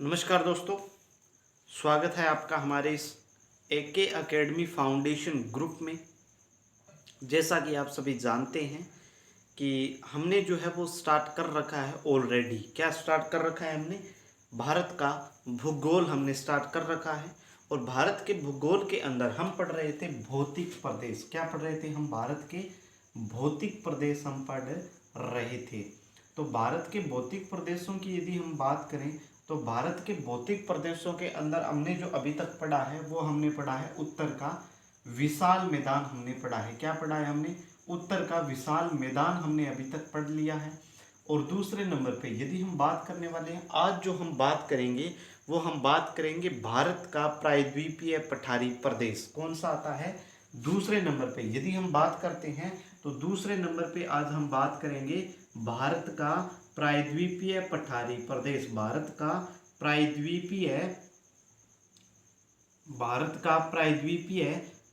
नमस्कार दोस्तों, स्वागत है आपका हमारे इस एके एकेडमी फाउंडेशन ग्रुप में। जैसा कि आप सभी जानते हैं कि हमने जो है वो स्टार्ट कर रखा है ऑलरेडी। क्या स्टार्ट कर रखा है हमने? भारत का भूगोल हमने स्टार्ट कर रखा है। और भारत के भूगोल के अंदर हम पढ़ रहे थे भौतिक प्रदेश। क्या पढ़ रहे थे हम? भारत के भौतिक प्रदेश हम पढ़ रहे थे। तो भारत के भौतिक प्रदेशों की यदि हम बात करें तो भारत के भौतिक प्रदेशों के अंदर हमने जो अभी तक पढ़ा है वो हमने पढ़ा है उत्तर का विशाल मैदान हमने पढ़ा है। क्या पढ़ा है हमने? उत्तर का विशाल मैदान हमने अभी तक पढ़ लिया है। और दूसरे नंबर पे यदि हम बात करने वाले हैं, आज जो हम बात करेंगे वो हम बात करेंगे भारत का प्रायद्वीपीय पठारी प्रदेश। कौन सा आता है? दूसरे नंबर पे यदि हम बात करते हैं तो दूसरे नंबर पे आज हम बात करेंगे भारत का प्रायद्वीपीय पठारी प्रदेश। भारत का प्रायद्वीपीय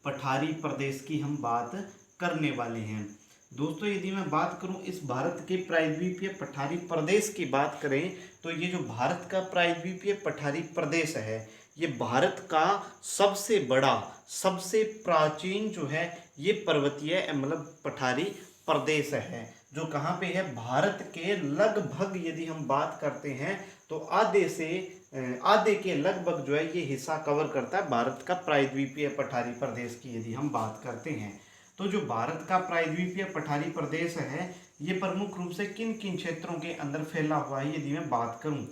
पठारी प्रदेश की हम बात करने वाले हैं। दोस्तों, यदि मैं बात करूं इस भारत के प्रायद्वीपीय पठारी प्रदेश की बात करें तो ये जो भारत का प्रायद्वीपीय पठारी प्रदेश है ये भारत का सबसे बड़ा, सबसे प्राचीन जो है ये पर्वतीय मतलब पठारी प्रदेश है, जो कहाँ पे है? भारत के लगभग यदि हम बात करते हैं तो आधे के लगभग जो है ये हिस्सा कवर करता है भारत का प्रायद्वीपीय पठारी प्रदेश की यदि हम बात करते हैं। तो जो भारत का प्रायद्वीपीय पठारी प्रदेश है ये प्रमुख रूप से किन किन क्षेत्रों के अंदर फैला हुआ है यदि मैं बात करूं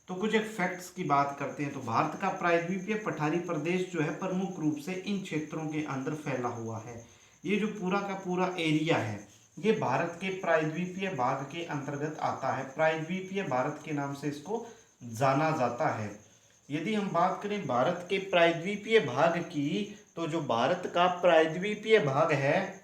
तो कुछ एक फैक्ट्स की बात करते हैं। तो भारत का प्रायद्वीपीय पठारी प्रदेश जो है प्रमुख रूप से इन क्षेत्रों के अंदर फैला हुआ है। ये जो पूरा का पूरा एरिया है ये भारत के प्रायद्वीपीय भाग के अंतर्गत आता है। प्रायद्वीपीय भारत के नाम से इसको जाना जाता है। यदि हम बात करें भारत के प्रायद्वीपीय भाग की तो जो भारत का प्रायद्वीपीय भाग है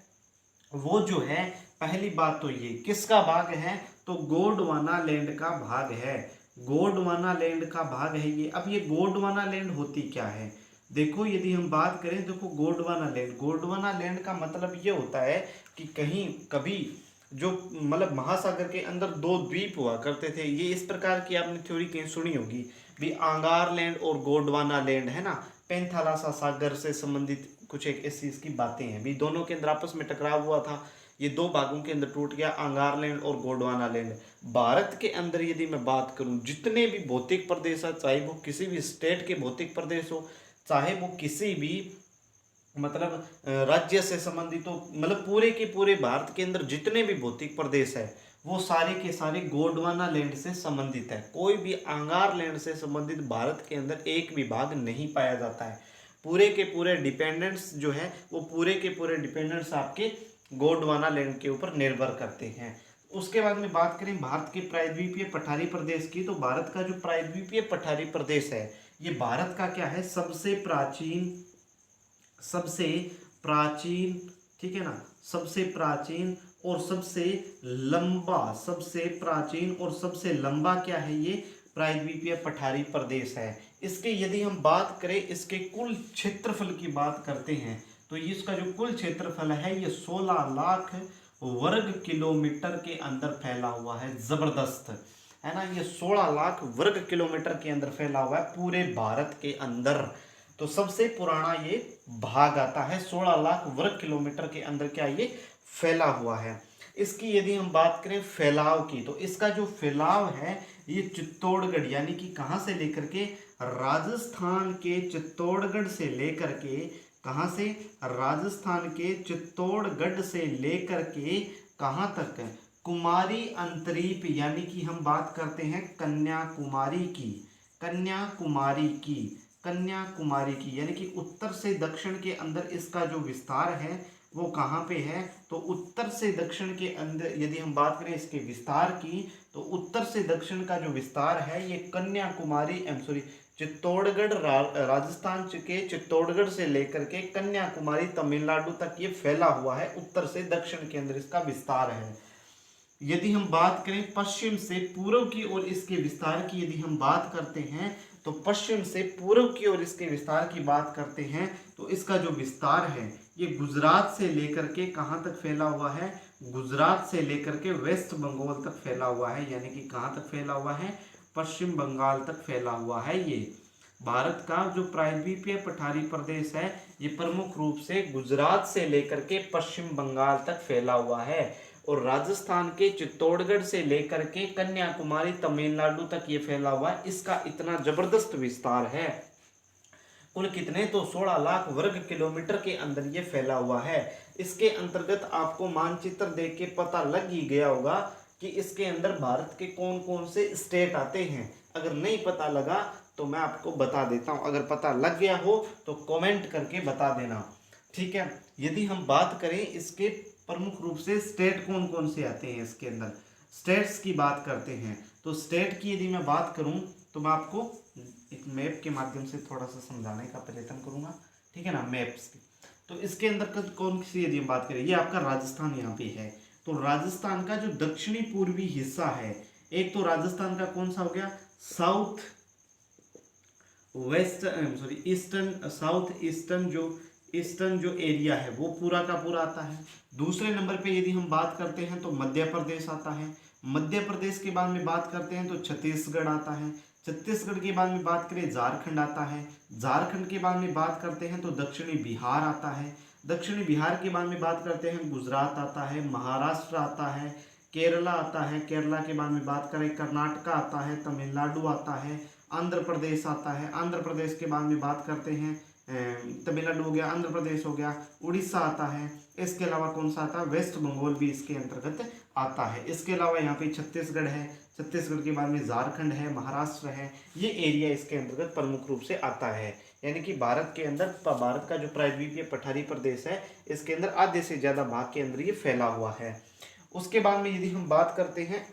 वो जो है, पहली बात तो ये किसका भाग है? तो गोंडवाना लैंड का भाग है। गोंडवाना लैंड का भाग है ये। अब ये गोंडवाना लैंड होती क्या है? देखो, यदि हम बात करें, देखो गोंडवाना लैंड का मतलब ये होता है कि कहीं कभी जो मतलब महासागर के अंदर दो द्वीप हुआ करते थे। ये इस प्रकार की आपने थ्योरी कहीं सुनी होगी भी, आंगार लैंड और गोंडवाना लैंड है ना, पेंथालासा सागर से संबंधित कुछ एक ऐसी इसकी बातें हैं भी। दोनों के अंदर आपस में टकराव हुआ था, ये दो भागों के अंदर टूट गया, आंगार लैंड और गोंडवाना लैंड। भारत के अंदर यदि मैं बात करूं जितने भी भौतिक प्रदेश है, चाहे वो किसी भी स्टेट के भौतिक प्रदेश हो, चाहे वो किसी भी मतलब राज्य से संबंधित हो, मतलब पूरे के पूरे भारत के अंदर जितने भी भौतिक प्रदेश है वो सारे के सारे गोंडवाना लैंड से संबंधित है। कोई भी आंगार लैंड से संबंधित भारत के अंदर एक भी भाग नहीं पाया जाता है। पूरे के पूरे डिपेंडेंट्स जो है वो पूरे के पूरे डिपेंडेंट्स आपके गोंडवाना लैंड के ऊपर निर्भर करते हैं। उसके बाद में बात करें भारत के प्रायद्वीपीय पठारी प्रदेश की, तो भारत का जो प्रायद्वीपीय पठारी प्रदेश है ये भारत का क्या है? सबसे प्राचीन, ठीक है ना, सबसे प्राचीन और सबसे सबसे लंबा क्या है? ये प्रायद्वीपीय पठारी प्रदेश है। इसके यदि हम बात करें, इसके कुल क्षेत्रफल की बात करते हैं तो इसका जो कुल क्षेत्रफल है ये 16 लाख वर्ग किलोमीटर के अंदर फैला हुआ है। जबरदस्त है ना, ये 16 लाख वर्ग किलोमीटर के अंदर फैला हुआ है पूरे भारत के अंदर। तो सबसे पुराना ये भाग आता है, 16 लाख वर्ग किलोमीटर के अंदर क्या ये फैला हुआ है। इसकी यदि हम बात करें फैलाव की तो इसका जो फैलाव है ये चित्तौड़गढ़ यानी कि कहाँ से लेकर के? राजस्थान के चित्तौड़गढ़ से लेकर के, कहाँ से? राजस्थान के चित्तौड़गढ़ से लेकर के कहाँ तक? कुमारी अंतरीप यानी कि हम बात करते हैं कन्याकुमारी की यानी कि उत्तर से दक्षिण के अंदर इसका जो विस्तार है वो कहाँ पे है? तो उत्तर से दक्षिण के अंदर यदि हम बात करें इसके विस्तार की तो उत्तर से दक्षिण का जो विस्तार है ये चित्तौड़गढ़ राजस्थान के चित्तौड़गढ़ से लेकर के कन्याकुमारी तमिलनाडु तक ये फैला हुआ है। उत्तर से दक्षिण के अंदर इसका विस्तार है। यदि हम बात करें पश्चिम से पूर्व की ओर इसके विस्तार की यदि हम बात करते हैं तो पश्चिम से पूर्व की ओर इसके विस्तार की बात करते हैं तो इसका जो विस्तार है ये गुजरात से लेकर के कहाँ तक फैला हुआ है? गुजरात से लेकर के वेस्ट बंगाल तक फैला हुआ है। यानी कि कहाँ तक फैला हुआ है? पश्चिम बंगाल तक फैला हुआ है। ये भारत का जो प्रायद्वीपीय पठारी प्रदेश है ये प्रमुख रूप से गुजरात से लेकर के पश्चिम बंगाल तक फैला हुआ है, और राजस्थान के चित्तौड़गढ़ से लेकर के कन्याकुमारी तमिलनाडु तक ये फैला हुआ है। इसका इतना जबरदस्त विस्तार है, कुल कितने, तो 16 लाख वर्ग किलोमीटर के अंदर ये फैला हुआ है। इसके अंतर्गत आपको मानचित्र देख के पता लग ही गया होगा कि इसके अंदर भारत के कौन कौन से स्टेट आते हैं। अगर नहीं पता लगा तो मैं आपको बता देता हूं, अगर पता लग गया हो तो कमेंट करके बता देना, ठीक है। यदि हम बात करें इसके प्रमुख रूप से स्टेट कौन कौन से आते हैं, इसके अंदर स्टेट्स की बात करते हैं, तो स्टेट की यदि मैं बात करूं तो मैं आपको एक मैप के माध्यम से थोड़ा सा समझाने का प्रयत्न करूंगा, ठीक है ना, मैप्स की। तो इसके अंदर कौन सी यदि हम बात करें, ये आपका राजस्थान यहाँ पे है, तो राजस्थान का जो दक्षिणी पूर्वी हिस्सा है, एक तो राजस्थान का कौन सा हो गया, south western sorry eastern, south eastern जो एरिया है वो पूरा का पूरा आता है। दूसरे नंबर पे यदि हम बात करते हैं तो मध्य प्रदेश आता है। मध्य प्रदेश के बाद में बात करते हैं तो छत्तीसगढ़ आता है। छत्तीसगढ़ के बाद में बात करें झारखंड आता है। झारखंड के बाद में बात करते हैं तो दक्षिणी बिहार आता है। दक्षिणी बिहार के बाद में बात करते हैं गुजरात आता है, महाराष्ट्र आता है, केरला आता है। केरला के बाद में बात करें कर्नाटका आता है, तमिलनाडु आता है, आंध्र प्रदेश आता है। आंध्र प्रदेश के बाद में बात करते हैं तमिलनाडु हो गया, आंध्र प्रदेश हो गया, उड़ीसा आता है। इसके अलावा कौन सा आता है, वेस्ट बंगाल भी इसके अंतर्गत आता है। इसके अलावा यहाँ पे छत्तीसगढ़ है, छत्तीसगढ़ के बाद में झारखंड है, महाराष्ट्र है, ये एरिया इसके अंतर्गत प्रमुख रूप से आता है। यानी कि भारत के अंदर भारत का जो प्रायद्वीपीय पठारी प्रदेश है इसके अंदर आधे से ज्यादा भाग के अंदर ये फैला हुआ है। उसके बाद में यदि हम बात करते हैं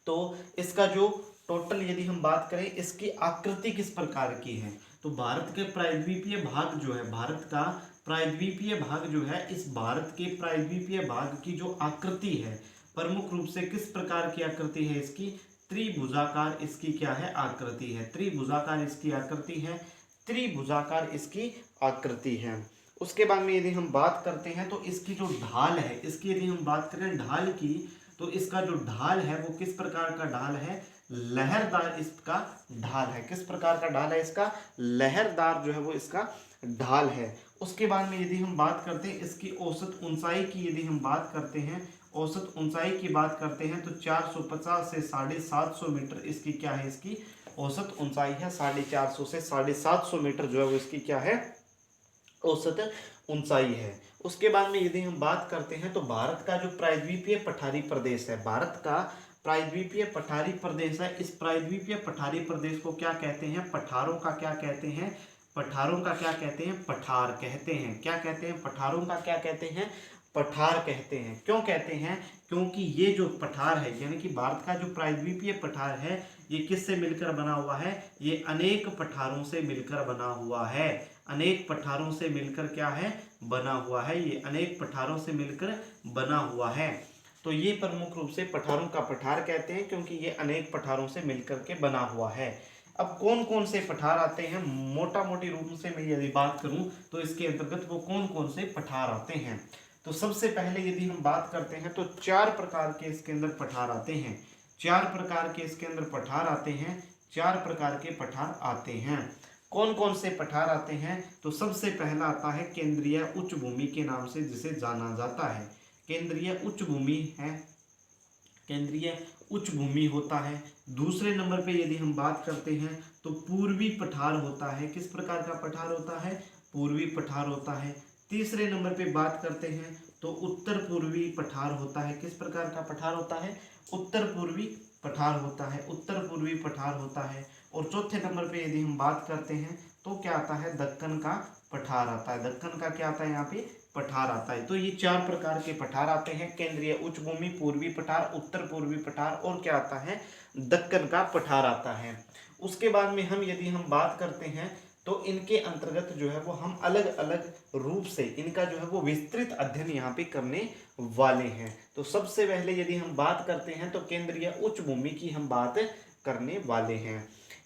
तो इसका जो टोटल यदि हम बात करें इसकी आकृति किस प्रकार की है, तो भारत के प्रायद्वीपीय भाग जो है, भारत का प्रायद्वीपीय भाग जो है, इस भारत के प्रायद्वीपीय भाग की जो आकृति है प्रमुख रूप से किस प्रकार की आकृति है, इसकी त्रिभुजाकार इसकी क्या है, आकृति है। त्रिभुजाकार इसकी आकृति है, त्रिभुजाकार इसकी आकृति है। उसके बाद में यदि हम बात करते हैं तो इसकी जो ढाल है, इसकी यदि हम बात करें ढाल की, तो इसका जो ढाल है वो किस प्रकार का ढाल है, लहरदार इसका ढाल है। किस प्रकार का ढाल है इसका, लहरदार जो है वो इसका ढाल है। उसके बाद में यदि हम बात करते हैं इसकी औसत ऊंचाई की, यदि हम बात करते हैं औसत ऊंचाई की बात करते हैं तो 450 से 750 मीटर इसकी क्या है, इसकी औसत ऊंचाई है। 450 से 750 मीटर जो है वो इसकी क्या है, औसत ऊंचाई है। उसके बाद में यदि हम बात करते हैं तो भारत का जो प्रायद्वीपीय पठारी प्रदेश है, भारत का प्रायद्वीपीय पठारी प्रदेश है, इस प्रायद्वीपीय पठारी प्रदेश को क्या कहते हैं, पठारों का क्या कहते हैं, पठारों का क्या कहते हैं, पठार कहते हैं। क्या कहते हैं, पठारों का क्या कहते हैं, पठार कहते हैं। क्यों कहते हैं, क्योंकि ये जो पठार है यानी कि भारत का जो प्रायद्वीपीय पठार है ये किससे मिलकर बना हुआ है, ये अनेक पठारों से मिलकर बना हुआ है। अनेक पठारों से मिलकर क्या है, बना हुआ है, ये अनेक पठारों से मिलकर बना हुआ है। तो ये प्रमुख रूप से पठारों का पठार कहते हैं क्योंकि ये अनेक पठारों से मिलकर के बना हुआ है। अब कौन कौन से पठार आते हैं, मोटा मोटी रूप से मैं यदि बात करूं तो इसके अंतर्गत वो कौन कौन से पठार आते हैं, तो सबसे पहले यदि हम बात करते हैं तो 4 प्रकार के इसके अंदर पठार आते हैं। 4 प्रकार के इसके अंदर पठार आते हैं, 4 प्रकार के पठार आते हैं। कौन कौन से पठार आते हैं, तो सबसे पहला आता है केंद्रीय उच्च भूमि के नाम से जिसे जाना जाता है। केंद्रीय उच्च भूमि है, केंद्रीय उच्च भूमि होता है। दूसरे नंबर पे यदि हम बात करते हैं तो पूर्वी पठार होता है। किस प्रकार का पठार होता है, पूर्वी पठार होता है। तीसरे नंबर पे बात करते हैं तो उत्तर पूर्वी पठार होता है। किस प्रकार का पठार होता है, उत्तर पूर्वी पठार होता है, उत्तर पूर्वी पठार होता है। और चौथे नंबर पे यदि हम बात करते हैं तो क्या आता है, दक्कन का पठार आता है। दक्कन का क्या आता है, यहाँ पे पठार आता है। तो ये 4 प्रकार के पठार आते हैं, केंद्रीय उच्च भूमि, पूर्वी पठार, उत्तर पूर्वी पठार और क्या आता है, दक्कन का पठार आता है। उसके बाद में यदि हम बात करते हैं तो इनके अंतर्गत जो है वो हम अलग अलग रूप से इनका जो है वो विस्तृत अध्ययन यहाँ पे करने वाले हैं। तो सबसे पहले यदि हम बात करते हैं तो केंद्रीय उच्च भूमि की हम बात करने वाले हैं।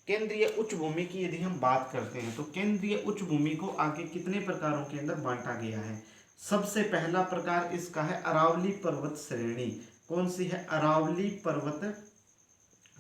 केंद्रीय उच्च भूमि की यदि हम बात करते हैं तो केंद्रीय उच्च भूमि को आगे कितने प्रकारों के अंदर बांटा गया है। सबसे पहला प्रकार इसका है अरावली पर्वत श्रेणी। कौन सी है, अरावली पर्वत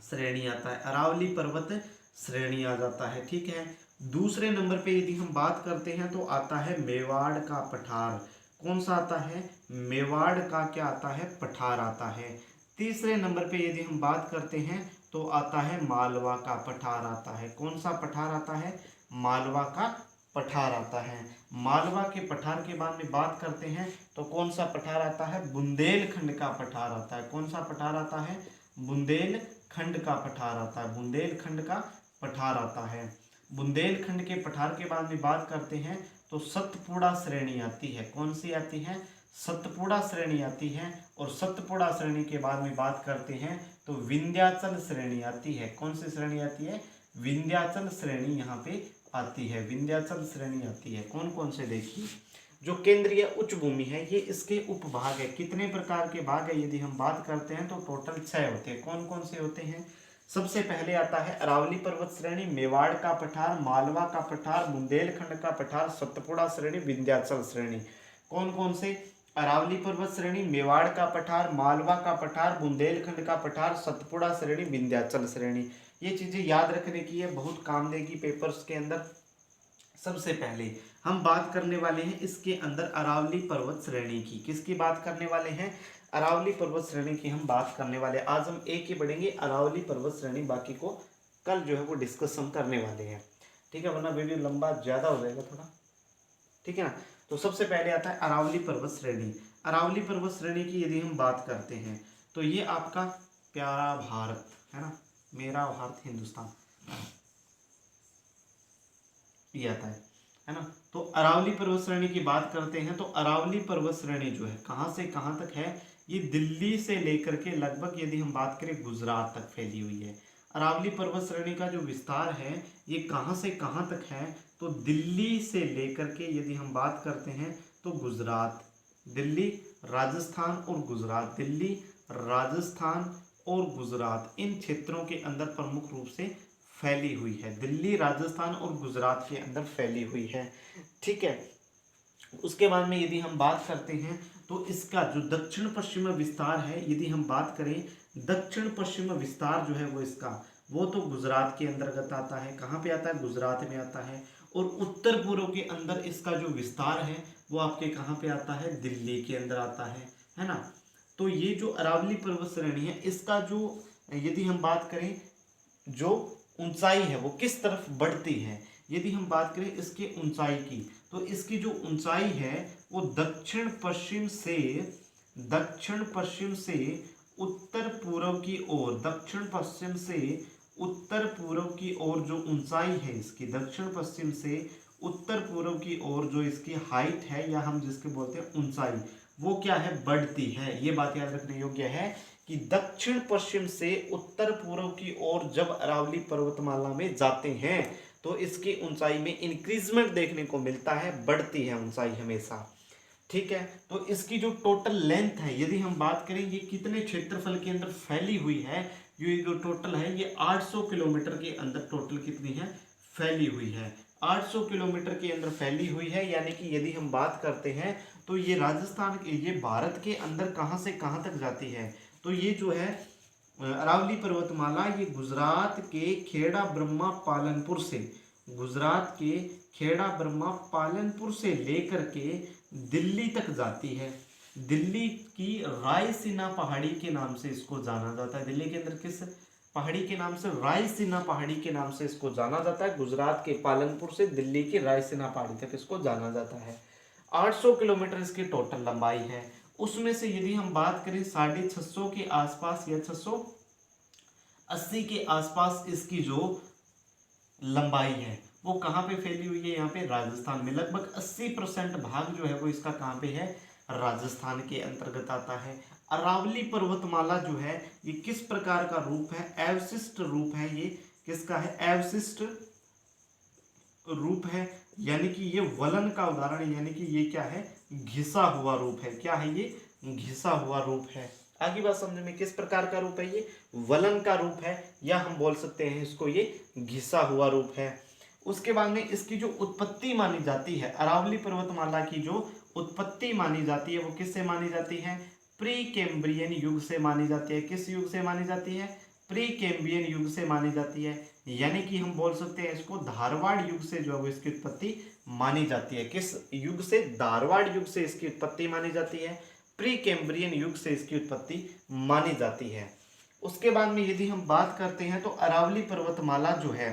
श्रेणी आता है, अरावली पर्वत श्रेणी आ जाता है। ठीक है, दूसरे नंबर पे यदि हम बात करते हैं तो आता है मेवाड़ का पठार। कौन सा आता है? मेवाड़ का क्या आता है? पठार आता है। तीसरे नंबर पे यदि हम बात करते हैं तो आता है मालवा का पठार आता है। कौन सा पठार आता है? मालवा का पठार आता है। मालवा के पठार के बाद में बात करते हैं तो कौन सा पठार आता है? बुंदेलखंड का पठार आता है। कौन सा पठार आता है? बुंदेलखंड का पठार आता है। बुंदेलखंड का पठार आता है। बुंदेलखंड के पठार के बाद में बात करते हैं तो सतपुड़ा श्रेणी आती है। कौन सी आती है? सतपुड़ा श्रेणी आती है। और सतपुड़ा श्रेणी के बाद में बात करते हैं तो विंध्याचल श्रेणी आती है। कौन सी श्रेणी आती है? विंध्याचल श्रेणी यहाँ पे आती है। विंध्याचल श्रेणी आती है। कौन कौन से देखिए, जो केंद्रीय उच्च भूमि है ये इसके उपभाग है। कितने प्रकार के भाग है यदि हम बात करते हैं तो टोटल 6 होते हैं। कौन कौन से होते हैं? सबसे पहले आता है अरावली पर्वत श्रेणी, मेवाड़ का पठार, मालवा का पठार, बुंदेलखंड का पठार, सतपुड़ा श्रेणी, विंध्याचल श्रेणी। कौन कौन से? अरावली पर्वत श्रेणी, मेवाड़ का पठार, मालवा का पठार, बुंदेलखंड का पठार, सतपुड़ा श्रेणी, विंध्याचल श्रेणी। ये चीजें याद रखने की है, बहुत काम देगी पेपर्स के अंदर। सबसे पहले हम बात करने वाले हैं इसके अंदर अरावली पर्वत श्रेणी की। किसकी बात करने वाले हैं? अरावली पर्वत श्रेणी की हम बात करने वाले हैं। आज हम एक ही पढ़ेंगे अरावली पर्वत श्रेणी, बाकी को कल जो है वो डिस्कस हम करने वाले हैं। ठीक है, वरना वीडियो लंबा ज्यादा हो जाएगा थोड़ा। ठीक है ना, तो सबसे पहले आता है अरावली पर्वत श्रेणी। अरावली पर्वत श्रेणी की यदि हम बात करते हैं तो ये आपका प्यारा भारत है ना, मेरा भारत हिंदुस्तान, ये आता है ना। तो अरावली पर्वत श्रेणी की बात करते हैं तो अरावली पर्वत श्रेणी जो है कहाँ से कहाँ तक है? ये दिल्ली से लेकर के लगभग यदि हम बात करें गुजरात तक फैली हुई है। अरावली पर्वत श्रेणी का जो विस्तार है ये कहाँ से कहाँ तक है? तो दिल्ली से लेकर के यदि हम बात करते हैं तो गुजरात, दिल्ली, राजस्थान और गुजरात, दिल्ली, राजस्थान और गुजरात, इन क्षेत्रों के अंदर प्रमुख रूप से फैली हुई है। दिल्ली, राजस्थान और गुजरात के अंदर फैली हुई है। ठीक है, उसके बाद में यदि हम बात करते हैं तो इसका जो दक्षिण पश्चिम विस्तार है, यदि हम बात करें दक्षिण पश्चिम विस्तार जो है वो इसका, वो तो गुजरात के अंतर्गत आता है। कहाँ पे आता है? गुजरात में आता है। और उत्तर पूर्व के अंदर इसका जो विस्तार है वो आपके कहाँ पे आता है? दिल्ली के अंदर आता है ना। तो ये जो अरावली पर्वत श्रेणी है इसका जो यदि हम बात करें जो ऊंचाई है वो किस तरफ बढ़ती है, यदि हम बात करें इसकी ऊंचाई की तो इसकी जो ऊंचाई है वो दक्षिण पश्चिम से उत्तर पूर्व की ओर, दक्षिण पश्चिम से उत्तर पूर्व की ओर जो ऊंचाई है इसकी, दक्षिण पश्चिम से उत्तर पूर्व की ओर जो इसकी हाइट है या हम जिसके बोलते हैं ऊंचाई, वो क्या है? बढ़ती है। ये बात याद रखने योग्य है कि दक्षिण पश्चिम से उत्तर पूर्व की ओर जब अरावली पर्वतमाला में जाते हैं तो इसकी ऊंचाई में इंक्रीजमेंट देखने को मिलता है, बढ़ती है ऊंचाई हमेशा। ठीक है, तो इसकी जो टोटल लेंथ है यदि हम बात करें ये कितने क्षेत्रफल के अंदर फैली हुई है, ये जो टोटल है ये 800 किलोमीटर के अंदर टोटल कितनी है? फैली हुई है। 800 किलोमीटर के अंदर फैली हुई है। यानी कि यदि हम बात करते हैं तो ये राजस्थान के, ये भारत के अंदर कहाँ से कहाँ तक जाती है? तो ये जो है अरावली पर्वतमाला ये गुजरात के खेड़ा ब्रह्मा पालनपुर से, गुजरात के खेड़ा ब्रह्मा पालनपुर से लेकर के दिल्ली तक जाती है। दिल्ली की रायसीना पहाड़ी के नाम से इसको जाना जाता है। दिल्ली के अंदर किस पहाड़ी के नाम से? रायसीना पहाड़ी के नाम से इसको जाना जाता है। गुजरात के पालनपुर से दिल्ली की रायसीना पहाड़ी तक इसको जाना जाता है। 800 किलोमीटर इसकी टोटल लंबाई है। उसमें से यदि हम बात करें 650 के आसपास या 680 के आसपास इसकी जो लंबाई है वो कहाँ पे फैली हुई है? यहाँ पे राजस्थान में। लगभग 80% भाग जो है वो इसका कहाँ पे है? राजस्थान के अंतर्गत आता है। अरावली पर्वतमाला जो है ये किस प्रकार का रूप है? अवशिष्ट रूप है। ये किसका है? अवशिष्ट रूप है। यानी कि ये वलन का उदाहरण, यानी कि ये क्या है? घिसा हुआ रूप है। क्या है ये? घिसा हुआ रूप है। आगे बात समझ में, किस प्रकार का रूप है? ये वलन का रूप है, या हम बोल सकते हैं इसको ये घिसा हुआ रूप है। उसके बाद में इसकी जो उत्पत्ति मानी जाती है, अरावली पर्वतमाला की जो उत्पत्ति मानी जाती है वो किससे मानी जाती है? प्री कैम्ब्रियन युग से मानी जाती है। किस युग से मानी जाती है? प्री कैम्ब्रियन युग से मानी जाती है, यानी कि हम बोल सकते हैं इसको धारवाड़ युग से जो है वो इसकी उत्पत्ति मानी जाती है। किस युग से? धारवाड़ युग से इसकी उत्पत्ति मानी जाती है, प्री कैम्ब्रियन युग से इसकी उत्पत्ति मानी जाती है। उसके बाद में यदि हम बात करते हैं तो अरावली पर्वतमाला जो है,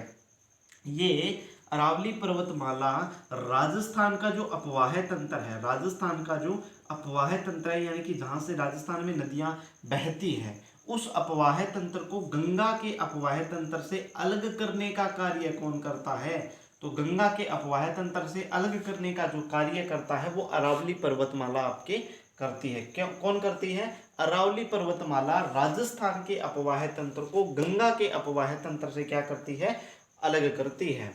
ये अरावली पर्वतमाला राजस्थान का जो अपवाह तंत्र है, राजस्थान का जो अपवाह तंत्र है, यानी कि जहां से राजस्थान में नदियां बहती हैं, उस अपवाह तंत्र को गंगा के अपवाह तंत्र से अलग करने का कार्य कौन करता है? तो गंगा के अपवाह तंत्र से अलग करने का जो कार्य करता है वो अरावली पर्वतमाला आपके करती है। क्यों? कौन करती है? अरावली पर्वतमाला राजस्थान के अपवाह तंत्र को गंगा के अपवाह तंत्र से क्या करती है? अलग करती है।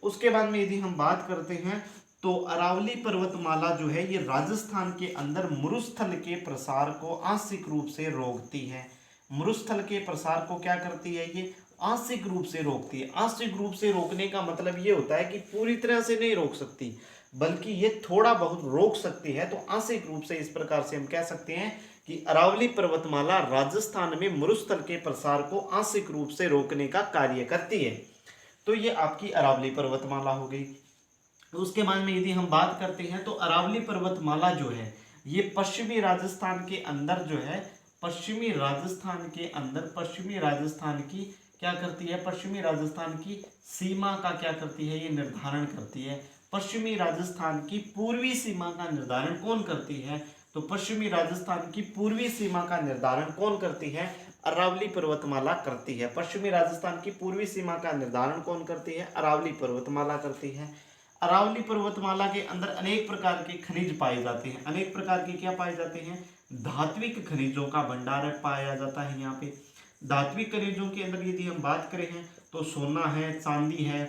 उसके बाद में यदि हम बात करते हैं तो अरावली पर्वतमाला जो है ये राजस्थान के अंदर मरुस्थल के प्रसार को आंशिक रूप से रोकती है। मरुस्थल के प्रसार को क्या करती है? ये आंशिक रूप से रोकती है। आंशिक रूप से रोकने का मतलब ये होता है कि पूरी तरह से नहीं रोक सकती, बल्कि ये थोड़ा बहुत रोक सकती है। तो आंशिक रूप से इस प्रकार से हम कह सकते हैं कि अरावली पर्वतमाला राजस्थान में मरुस्थल के प्रसार को आंशिक रूप से रोकने का कार्य करती है। तो ये आपकी अरावली पर्वतमाला हो गई। उसके बाद में यदि हम बात करते हैं तो अरावली पर्वतमाला जो है ये पश्चिमी राजस्थान के अंदर जो है, पश्चिमी राजस्थान के अंदर, पश्चिमी राजस्थान की क्या करती है? पश्चिमी राजस्थान की सीमा का क्या करती है? ये निर्धारण करती है। पश्चिमी राजस्थान की पूर्वी सीमा का निर्धारण कौन करती है? तो पश्चिमी राजस्थान की पूर्वी सीमा का निर्धारण कौन करती है? अरावली पर्वतमाला करती है। पश्चिमी राजस्थान की पूर्वी सीमा का निर्धारण कौन करती है? अरावली पर्वतमाला करती है। अरावली पर्वतमाला के अंदर अनेक प्रकार के खनिज पाए जाते हैं। अनेक प्रकार के क्या पाए जाते हैं? धात्विक खनिजों का भंडार पाया जाता है यहाँ पे। धात्विक खनिजों के अंदर यदि हम बात करें हैं तो सोना है, चांदी है,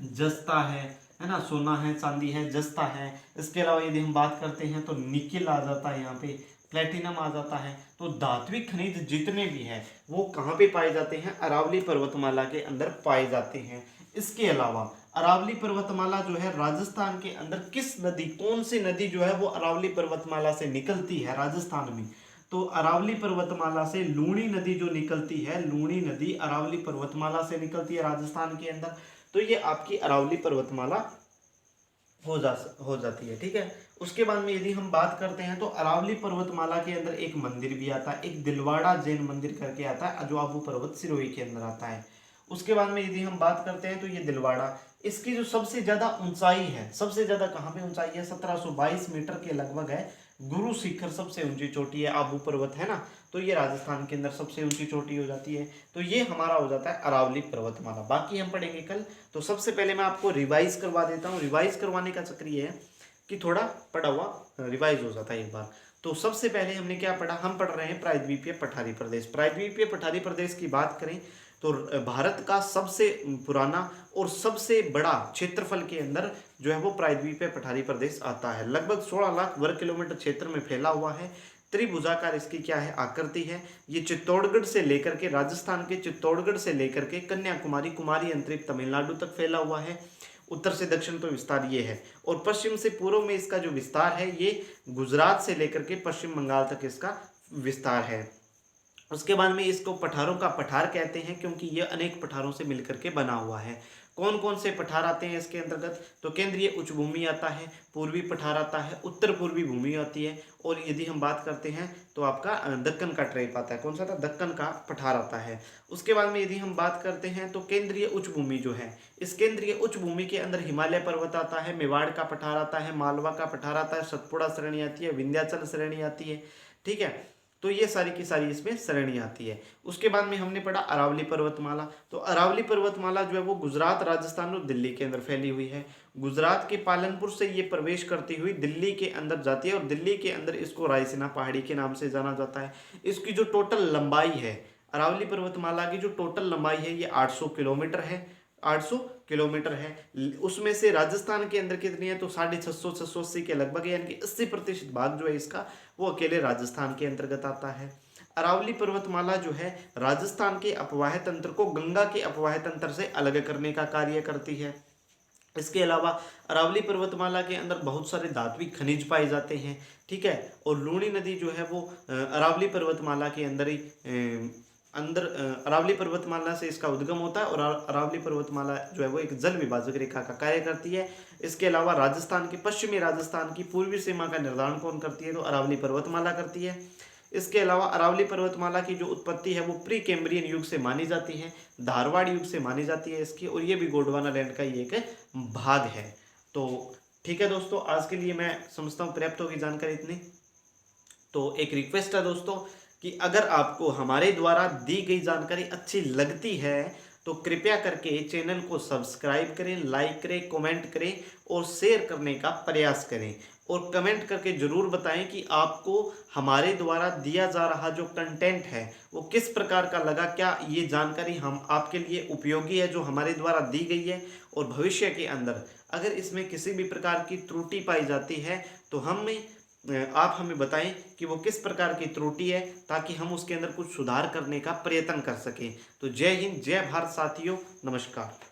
जस्ता है ना, सोना है, चांदी है, जस्ता है। इसके अलावा यदि हम बात करते हैं तो निकेल आ जाता है यहाँ पे, प्लेटिनम आ जाता है। तो धात्विक खनिज जितने भी हैं वो कहाँ पे पाए जाते हैं? अरावली पर्वतमाला के अंदर पाए जाते हैं। इसके अलावा अरावली पर्वतमाला जो है राजस्थान के अंदर किस नदी, कौन सी नदी जो है वो अरावली पर्वतमाला से निकलती है राजस्थान में? तो अरावली पर्वतमाला से लूणी नदी जो निकलती है, लूणी नदी अरावली पर्वतमाला से निकलती है राजस्थान के अंदर। तो ये आपकी अरावली पर्वतमाला हो जाती है। ठीक है। उसके बाद में यदि हम बात करते हैं तो अरावली पर्वतमाला के अंदर एक मंदिर भी आता है, एक दिलवाड़ा जैन मंदिर करके आता है जो आबू पर्वत सिरोही के अंदर आता है। उसके बाद में यदि हम बात करते हैं तो ये दिलवाड़ा, इसकी जो सबसे ज्यादा ऊंचाई है, सबसे ज्यादा कहाँ पे ऊंचाई है? 1722 मीटर के लगभग है। गुरु शिखर सबसे ऊंची चोटी है, आबू पर्वत है ना, तो ये राजस्थान के अंदर सबसे ऊंची चोटी हो जाती है। तो ये हमारा हो जाता है अरावली पर्वतमाला। बाकी हम पढ़ेंगे कल। तो सबसे पहले मैं आपको रिवाइज करवा देता हूँ। रिवाइज करवाने का चक्र ये है कि थोड़ा पढ़ा हुआ रिवाइज हो जाता है एक बार। तो सबसे पहले हमने क्या पढ़ा? हम पढ़ रहे हैं प्रायद्वीपीय पठारी प्रदेश। प्रायद्वीपीय पठारी प्रदेश की बात करें तो भारत का सबसे पुराना और सबसे बड़ा क्षेत्रफल के अंदर जो है वो प्रायद्वीपीय पठारी प्रदेश आता है। लगभग 16 लाख वर्ग किलोमीटर क्षेत्र में फैला हुआ है। त्रिभुजाकार इसकी क्या है? आकृति है। ये चित्तौड़गढ़ से लेकर के, राजस्थान के चित्तौड़गढ़ से लेकर के कन्याकुमारी, कुमारी अंतरिक्ष तमिलनाडु तक फैला हुआ है। उत्तर से दक्षिण तो विस्तार ये है, और पश्चिम से पूर्व में इसका जो विस्तार है ये गुजरात से लेकर के पश्चिम बंगाल तक इसका विस्तार है। उसके बाद में इसको पठारों का पठार कहते हैं क्योंकि ये अनेक पठारों से मिलकर के बना हुआ है। कौन कौन से पठार आते हैं इसके अंतर्गत? तो केंद्रीय उच्च भूमि आता है, पूर्वी पठार आता है, उत्तर पूर्वी भूमि आती है, और यदि हम बात करते हैं तो आपका दक्कन का ट्रेप आता है। कौन सा था? दक्कन का पठार आता है। उसके बाद में यदि हम बात करते हैं तो केंद्रीय उच्च भूमि जो है, इस केंद्रीय उच्च भूमि के अंदर हिमालय पर्वत आता है, मेवाड़ का पठार आता है, मालवा का पठार आता है, सतपुड़ा श्रेणी आती है, विंध्याचल श्रेणी आती है। ठीक है। तो ये सारी की सारी इसमें श्रेणी आती है। उसके बाद में हमने पढ़ा अरावली पर्वतमाला। तो अरावली पर्वतमाला जो है वो गुजरात, राजस्थान और दिल्ली के अंदर फैली हुई है। गुजरात के पालनपुर से ये प्रवेश करती हुई दिल्ली के अंदर जाती है, और दिल्ली के अंदर इसको रायसीना पहाड़ी के नाम से जाना जाता है। इसकी जो टोटल लंबाई है, अरावली पर्वतमाला की जो टोटल लंबाई है ये 800 किलोमीटर है। 800 किलोमीटर है। उसमें से राजस्थान के अंदर कितनी है? तो 650 680 के लगभग है, यानी कि 80% भाग जो है इसका वो अकेले राजस्थान के अंतर्गत आता है। अरावली पर्वतमाला जो है राजस्थान के अपवाह तंत्र को गंगा के अपवाह तंत्र से अलग करने का कार्य करती है। इसके अलावा अरावली पर्वतमाला के अंदर बहुत सारे धात्विक खनिज पाए जाते हैं। ठीक है। और लूणी नदी जो है वो अरावली पर्वतमाला के अंदर ही अंदर अरावली पर्वतमाला से इसका उद्गम होता है और अरावली पर्वतमाला जो है वो एक जल विभाजक रेखा का कार्य करती है। इसके अलावा राजस्थान की, पश्चिमी राजस्थान की पूर्वी सीमा का निर्धारण कौन करती है, तो अरावली पर्वतमाला करती है। इसके अलावा अरावली पर्वतमाला की जो उत्पत्ति है वो प्री कैम्ब्रियन युग से मानी जाती है, धारवाड़ युग से मानी जाती है इसकी, और ये भी गोंडवाना लैंड का ही एक भाग है। तो ठीक है दोस्तों, आज के लिए मैं समझता हूँ पर्याप्त होगी जानकारी इतनी। तो एक रिक्वेस्ट है दोस्तों कि अगर आपको हमारे द्वारा दी गई जानकारी अच्छी लगती है तो कृपया करके चैनल को सब्सक्राइब करें, लाइक करें, कमेंट करें और शेयर करने का प्रयास करें। और कमेंट करके ज़रूर बताएं कि आपको हमारे द्वारा दिया जा रहा जो कंटेंट है वो किस प्रकार का लगा, क्या ये जानकारी हम आपके लिए उपयोगी है जो हमारे द्वारा दी गई है। और भविष्य के अंदर अगर इसमें किसी भी प्रकार की त्रुटि पाई जाती है तो आप हमें बताएं कि वो किस प्रकार की त्रुटि है, ताकि हम उसके अंदर कुछ सुधार करने का प्रयत्न कर सकें। तो जय हिंद, जय भारत साथियों, नमस्कार।